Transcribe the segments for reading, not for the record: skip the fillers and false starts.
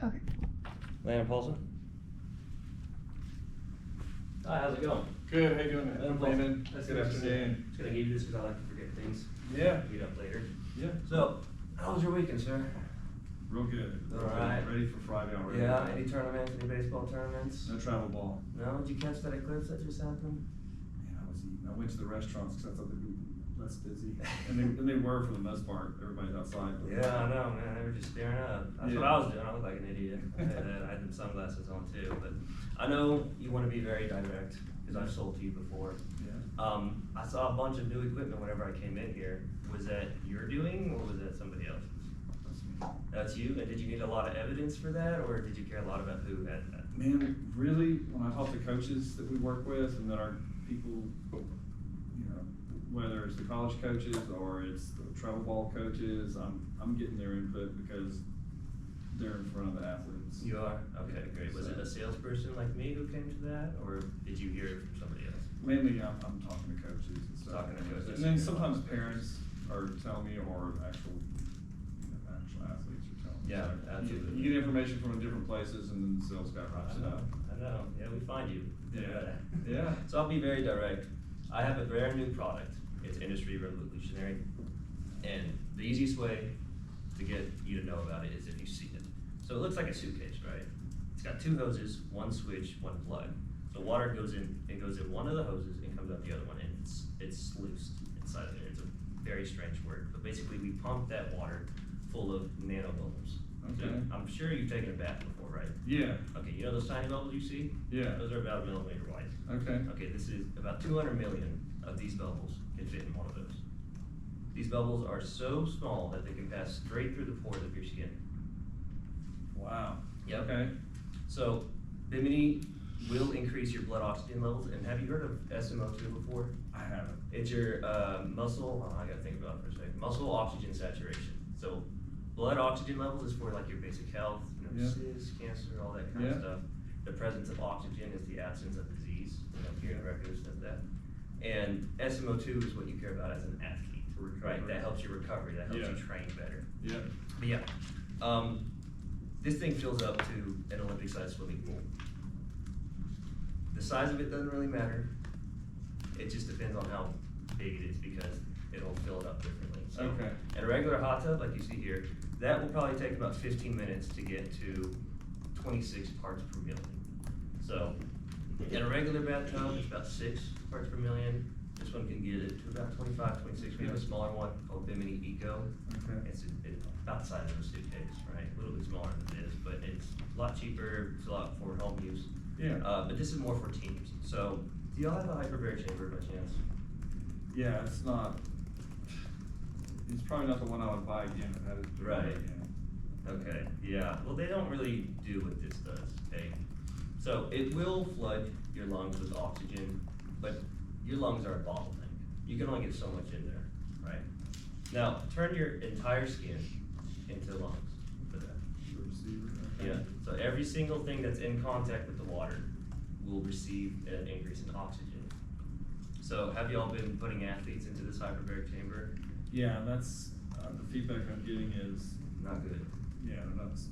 Okay. Landon Paulsen. Hi, how's it going? Good, how you doing, Landon Paulsen. Landon? Nice Good to meet you. afternoon. Just gonna give you this because I like to forget things. Yeah. Meet up later. Yeah. So, how was your weekend, sir? Real good. All right. Ready for Friday already. Yeah, any tournaments, any baseball tournaments? No travel ball. No? Did you catch that eclipse that just happened? Man, I was eating. I went to the restaurants because I thought they'd be less busy. And they were for the most part. Everybody's outside. But Yeah, I know, man. They were just staring up. That's what I was doing. I looked like an idiot. I had them sunglasses on too. But I know you want to be very direct because I've sold to you before. Yeah. I saw a bunch of new equipment whenever I came in here. Was that your doing or was that somebody else's? That's me. That's you? And did you need a lot of evidence for that or did you care a lot about who had that? Man, really, when I talk to coaches that we work with and that our people, you know, whether it's the college coaches or it's the travel ball coaches, I'm getting their input because they're in front of the athletes. You are? Okay, great. Was it a salesperson like me who came to that or did you hear it from somebody else? Mainly, I'm talking to coaches and stuff. Talking to coaches. And then sometimes parents are telling me, or actual athletes are telling me. Yeah, So absolutely. You get information from different places and then the sales guy writes it up. I know. Yeah, we find you. Yeah. Yeah. So I'll be very direct. I have a brand new product. It's industry revolutionary. And the easiest way to get you to know about it is if you see it. So it looks like a suitcase, right? It's got two hoses, one switch, one plug. So water goes in one of the hoses and comes out the other one, and it's sluiced inside of there. It's a very strange word, but basically we pump that water full of nano bubbles. Okay. So I'm sure you've taken a bath before, right? Yeah. Okay, you know those tiny bubbles you see? Yeah. Those are about a millimeter wide. Okay. Okay, this is about 200 million of these bubbles can fit in one of those. These bubbles are so small that they can pass straight through the pores of your skin. Wow. Yep. Okay. So, Bimini will increase your blood oxygen levels. And have you heard of SMO2 before? I haven't. It's your muscle, I gotta think about it for a second, muscle oxygen saturation. So, blood oxygen levels is for like your basic health, you know, Yeah. cysts, cancer, all that kind Yeah. of stuff. The presence of oxygen is the absence of disease. You know, here in records does that. And SMO2 is what you care about as an athlete, right? That helps your recovery, that helps Yeah. you train better. Yeah. But yeah, this thing fills up to an Olympic-sized swimming pool. The size of it doesn't really matter. It just depends on how big it is because it'll fill it up differently. So, Okay. in a regular hot tub, like you see here, that will probably take about 15 minutes to get to 26 parts per million. So, in a regular bathtub, it's about 6 parts per million. This one can get it to about 25, 26. We have a smaller one called Bimini Eco. Okay. It's about the size of a suitcase, right? A little bit smaller than this, but it's a lot cheaper. It's a lot for home use. Yeah. But this is more for teams. So, do y'all have a hyperbaric chamber by chance? Yeah, it's not. It's probably not the one I would buy again if I had it. Right. Again. Okay, yeah. Well, they don't really do what this does, okay? So, it will flood your lungs with oxygen, but your lungs are a bottle tank. You can only get so much in there, right? Now, turn your entire skin into lungs for that. The receiver. Okay. Yeah, so every single thing that's in contact with the water will receive an increase in oxygen. So have y'all been putting athletes into this hyperbaric chamber? Yeah, that's the feedback I'm getting is Not good. yeah, that's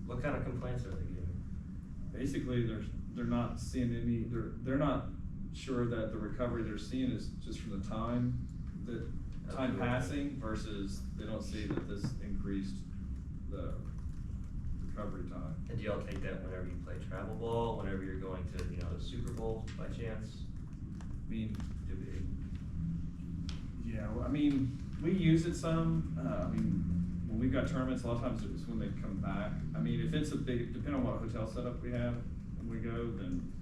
What kind of complaints are they getting? basically they're not seeing any they're not sure that the recovery they're seeing is just from the time Absolutely. passing versus they don't see that this increased the recovery time. And do y'all take that whenever you play travel ball, whenever you're going to, you know, the Super Bowl by chance? I mean, Do we? yeah, well, I mean, we use it some. I mean, when we've got tournaments, a lot of times it's when they come back. I mean, if it's a big, depending on what hotel setup we have when we go, then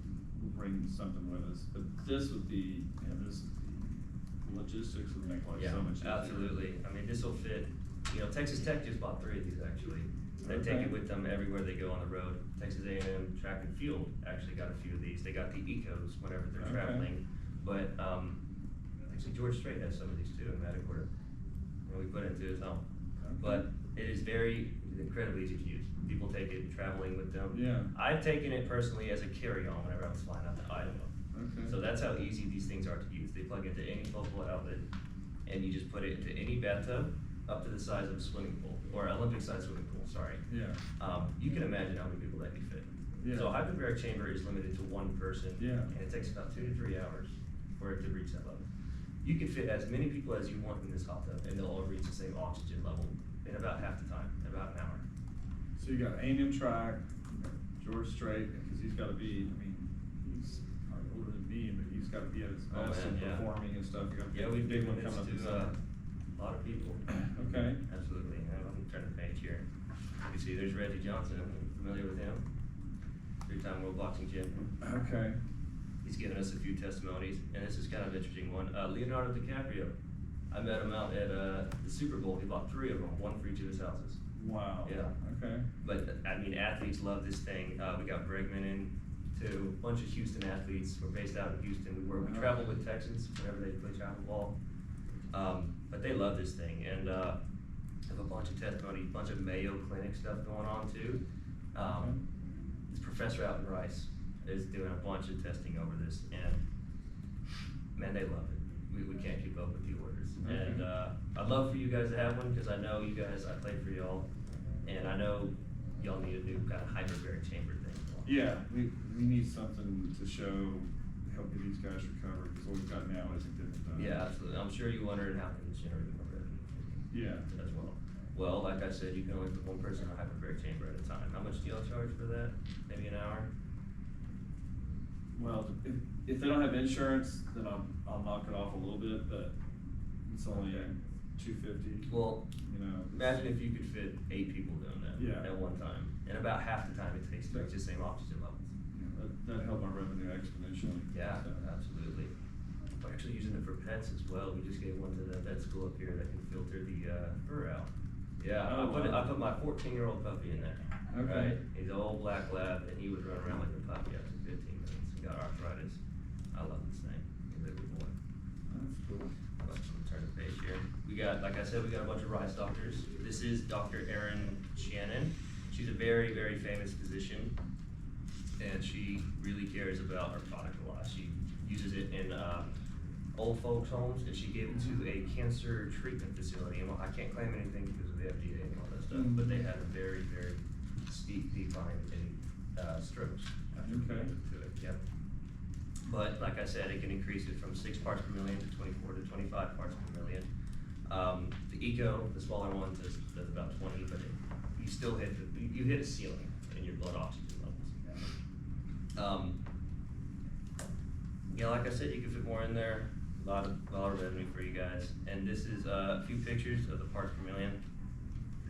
we'll bring something with us. But this would be, the logistics would make life Yeah, so much easier. absolutely. I mean, this will fit, you know, Texas Tech just bought 3 of these actually. They take Okay. it with them everywhere they go on the road. Texas A&M Track and Field actually got a few of these. They got the Ecos whenever they're Okay. traveling. But actually George Strait has some of these too in Matagorda. And we put it into his home. Okay. But it is incredibly easy to use. People take it traveling with them. Yeah. I've taken it personally as a carry-on whenever I was flying out to Idaho. Okay. So that's how easy these things are to use. They plug into any local outlet and you just put it into any bathtub up to the size of a swimming pool or an Olympic-sized swimming pool. sorry. Yeah. You can imagine how many people that can fit. Yeah. So a hyperbaric chamber is limited to one person. Yeah. And it takes about 2 to 3 hours for it to reach that level. You can fit as many people as you want in this hot tub, and they'll all reach the same oxygen level in about half the time, in about an hour. So you got Amium Track, you got George Strait, because he's gotta be, I mean, he's probably older than me, but he's gotta be at his Oh, best man, and yeah. performing and stuff. You got Yeah, a we've big given one this coming up in to summer. a lot of people. Okay. Absolutely. I'm turning the page here. You can see there's Reggie Johnson. Familiar with him? 3-time world boxing champion. Okay. He's given us a few testimonies, and this is kind of an interesting one. Leonardo DiCaprio. I met him out at the Super Bowl. He bought 3 of them, one for each of his houses. Wow. Yeah. Okay. But I mean, athletes love this thing. We got Bregman in too. A bunch of Houston athletes. We're based out in Houston. We travel with Texans whenever they play travel ball. But they love this thing, and have a bunch of testimony, a bunch of Mayo Clinic stuff going on too. This professor out in Rice is doing a bunch of testing over this, and man, they love it. We can't keep up with the orders. Okay. And I'd love for you guys to have one, because I know you guys, I played for y'all, and I know y'all need a new kind of hyperbaric chamber thing. Yeah, we need something to show, helping these guys recover, because what we've got now isn't good enough. Yeah, absolutely. I'm sure you wondered how can this generate more revenue Yeah. as well. Well, like I said, you can only put one person in a hyperbaric chamber at a time. How much do y'all charge for that? Maybe an hour? Well, if they don't have insurance, then I'll knock it off a little bit, but it's only $250. Well, you know. imagine if you could fit 8 people doing that Yeah. at one time, and about half the time it takes to reach the same oxygen levels. That helped my revenue exponentially. Yeah, So. absolutely. We're actually using it for pets as well. We just gave one to the vet school up here that can filter the fur out. Yeah, Oh, wow. I put my 14-year-old puppy in there. Okay. Right? He's an old black lab, and he was running around like a puppy after 15 minutes. He got arthritis. I love this thing. He's a good boy. That's cool. Let's turn the page here. We got, like I said, we got a bunch of Rice doctors. This is Dr. Erin Shannon. She's a very, very famous physician, and she really cares about her product a lot. She uses it in old folks' homes, and she gave it to a cancer treatment facility. And I can't claim anything because of the FDA and all that stuff, but they had a very, very steep decline in strokes after Okay. putting it to it. Yep. But like I said, it can increase it from 6 parts per million to 24 to 25 parts per million. The Eco, the smaller one, does about 20, but you still hit you hit a ceiling in your blood oxygen levels. Yeah, like I said, you can fit more in there. A lot of revenue for you guys. And this is a few pictures of the parts per million,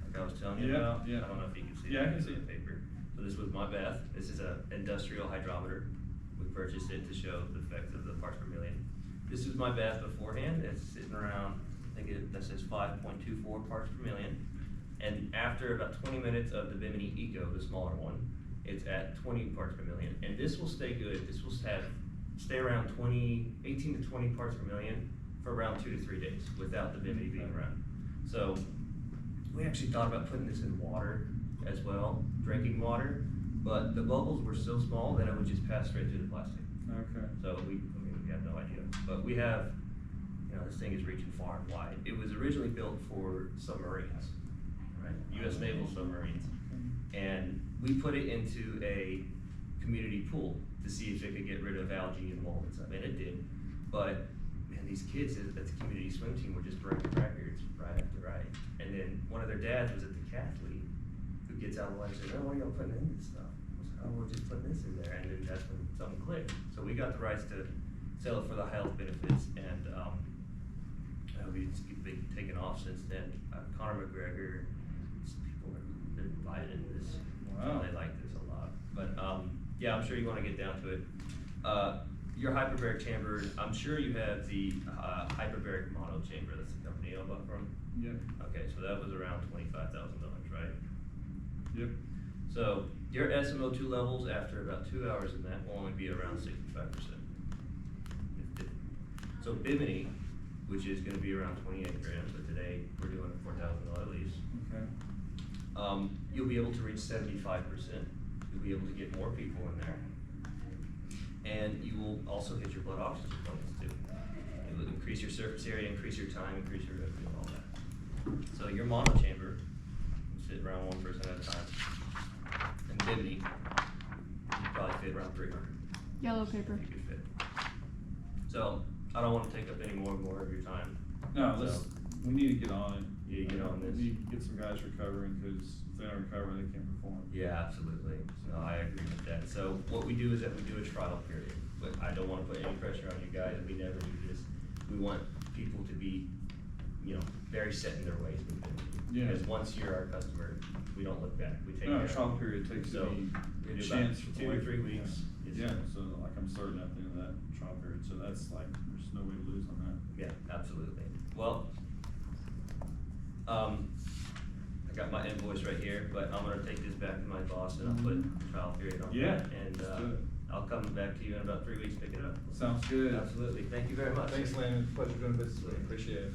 like I was telling you about. Yeah. I don't know if you can see Yeah, I that can see in it. the paper. So this was my bath. This is an industrial hydrometer. We purchased it to show the effect of the parts per million. This was my bath beforehand. It's sitting around, I think that says 5.24 parts per million. And after about 20 minutes of the Bimini Eco, the smaller one, it's at 20 parts per million. And this will stay good. This will stay around 18 to 20 parts per million for around 2 to 3 days without the Bimini being around. So we actually thought about putting this in water as well, drinking water, but the bubbles were so small that it would just pass straight through the plastic. Okay. So we have no idea. But we have, this thing is reaching far and wide. It was originally built for submarines, right? US Naval submarines. And we put it into a community pool to see if it could get rid of algae and mold and stuff, and it did. But man, these kids at the community swim team were just breaking records right after right. And then one of their dads was at the decathlete, who gets out of line and says, "Oh, what are y'all putting in this stuff?" I was like, "Oh, we're just putting this in there." And then that's when something clicked. So we got the rights to sell it for the health benefits, and it's been taken off since then. Conor McGregor, people have been invited into this. Wow. They like this a lot. But yeah, I'm sure you want to get down to it. Your hyperbaric chamber, I'm sure you have the hyperbaric mono chamber. That's the company I bought from. Yep. Okay, so that was around $25,000, right? Yep. So your SMO2 levels after about 2 hours in that will only be around 65%. So Bimini, which is going to be around 28 grand, but today we're doing a $4,000 lease. Okay. You'll be able to reach 75%. You'll be able to get more people in there. And you will also hit your blood oxygen levels too. It will increase your surface area, increase your time, increase your revenue, and all that. So your mono chamber, fit around one person at a time. And Bimini, you probably fit around 300. Yellow paper. You could fit. So, I don't wanna take up any more of your time. No, So, we need to get on it. You get on this. We need to get some guys recovering, cause if they don't recover, they can't perform. Yeah, absolutely. No, I agree with that. So what we do is that we do a trial period, but I don't wanna put any pressure on you guys, we never do this. We want people to be, you know, very set in their ways with it. Yeah. Because once you're our customer, we don't look back, we take No, care of it. trial period takes So, a we do chance. about 2 or 3 weeks. Yeah, so like I'm certain at the end of that trial period, so that's like, there's no way to lose on that. Yeah, absolutely. Well, I got my invoice right here, but I'm gonna take this back to my boss and I'll put the trial period on Yeah, that. And, let's do it. I'll come back to you in about 3 weeks, pick it up. Sounds good. Absolutely, thank you very much. Thanks, Landon. Pleasure doing business with you. Appreciate it.